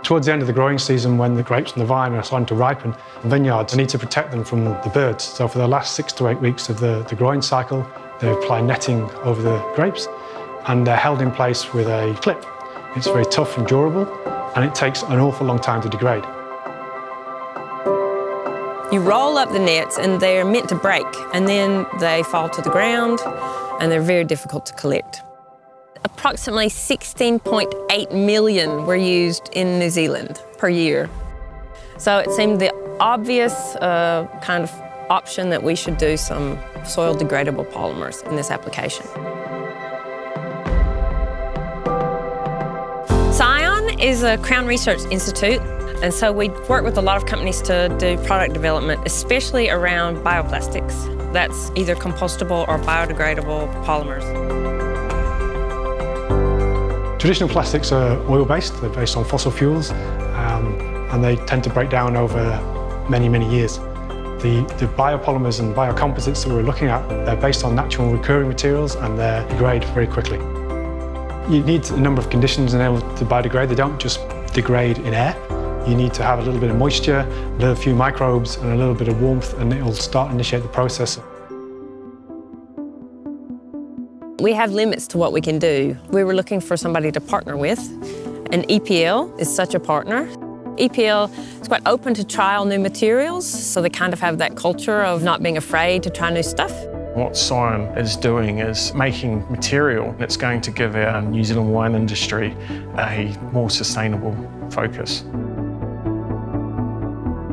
Towards the end of the growing season, when the grapes and the vine are starting to ripen, vineyards need to protect them from the birds. So for the last 6 to 8 weeks of the growing cycle, they apply netting over the grapes, and they're held in place with a clip. It's very tough and durable, and it takes an awful long time to degrade. You roll up the nets and they're meant to break, and then they fall to the ground and they're very difficult to collect. Approximately 16.8 million were used in New Zealand per year. So it seemed the obvious kind of option that we should do some soil degradable polymers in this application. Scion is a Crown Research Institute, and so we work with a lot of companies to do product development, especially around bioplastics. That's either compostable or biodegradable polymers. Traditional plastics are oil-based, they're based on fossil fuels, and they tend to break down over many, many years. The biopolymers and biocomposites that we're looking at, they're based on natural recurring materials, and they degrade very quickly. You need a number of conditions in order to biodegrade. They don't just degrade in air. You need to have a little bit of moisture, a few microbes, and a little bit of warmth, and it will start to initiate the process. We have limits to what we can do. We were looking for somebody to partner with, and EPL is such a partner. EPL is quite open to trial new materials, so they kind of have that culture of not being afraid to try new stuff. What Scion is doing is making material that's going to give our New Zealand wine industry a more sustainable focus.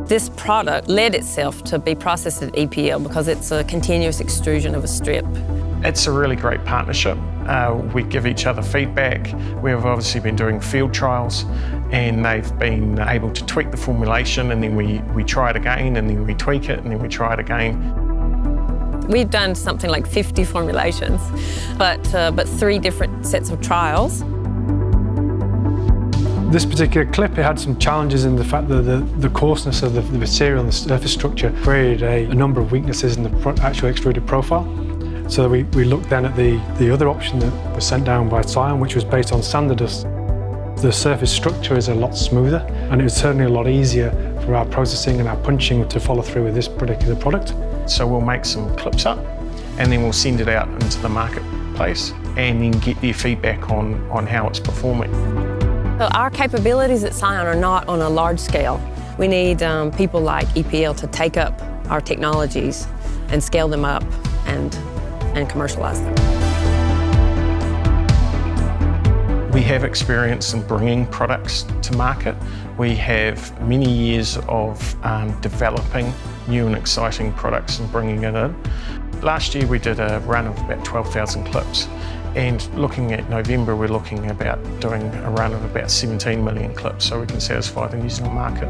This product led itself to be processed at EPL because it's a continuous extrusion of a strip. It's a really great partnership. We give each other feedback. We've obviously been doing field trials, and they've been able to tweak the formulation, and then we try it again, and then we tweak it, and then we try it again. We've done something like 50 formulations, but 3 different sets of trials. This particular clip, it had some challenges in the fact that the coarseness of the material and the surface structure created a number of weaknesses in the actual extruded profile. So we looked then at the other option that was sent down by Scion, which was based on sander dust. The surface structure is a lot smoother, and it was certainly a lot easier for our processing and our punching to follow through with this particular product. So we'll make some clips up, and then we'll send it out into the marketplace, and then get their feedback on how it's performing. So our capabilities at Scion are not on a large scale. We need people like EPL to take up our technologies and scale them up and commercialize them. We have experience in bringing products to market. We have many years of developing new and exciting products and bringing it in. Last year we did a run of about 12,000 clips, and looking at November we're looking about doing a run of about 17 million clips so we can satisfy the New Zealand market.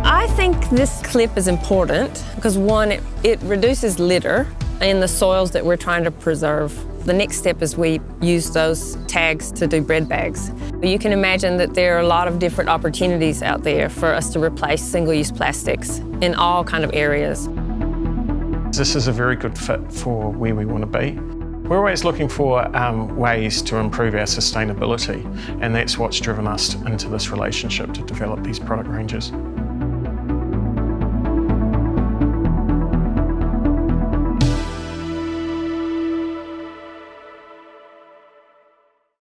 I think this clip is important because one, it reduces litter in the soils that we're trying to preserve. The next step is we use those tags to do bread bags. You can imagine that there are a lot of different opportunities out there for us to replace single-use plastics in all kind of areas. This is a very good fit for where we want to be. We're always looking for ways to improve our sustainability, and that's what's driven us into this relationship to develop these product ranges.